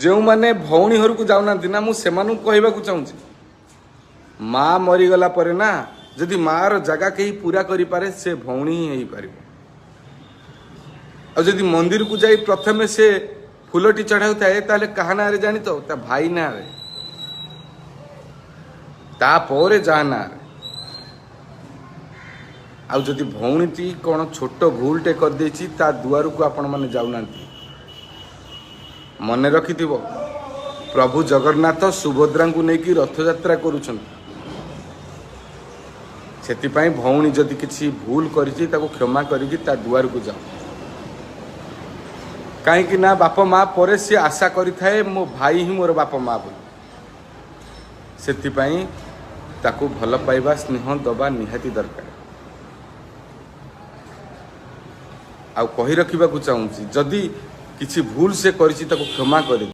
जो मैंने भौणी घर को जाऊना ना मुझे कहवा चाहूँगी माँ मरीगला पर ना जदि माँ जगह कहीं पूरा करि पारे से भौणी ही हो पार आदि मंदिर को जाई प्रथमे से फूलटी चढ़ाऊ थाए ताले कहा ना जानी तो ता भाई ना तापर जहाँ ना आदि भौणी कौन छोट भूलटे कर देछि ता दुआर को आपण माने जाऊना मन रखि प्रभु जगन्नाथ सुभद्रा को लेकिन रथयात्रा करुछन से भौणी जदि किसी भूल करी क्षमा करी दुआर को जाओ कहीं ना बाप माँ पर सी आशा करी थाए मो भाई ही मोर बाप माँ बोली से ताकू भल पाइबा स्नेह दबा निहाती दरकार आउ कही रखा चाहूँगी जदि किसी भूल से करी क्षमा करी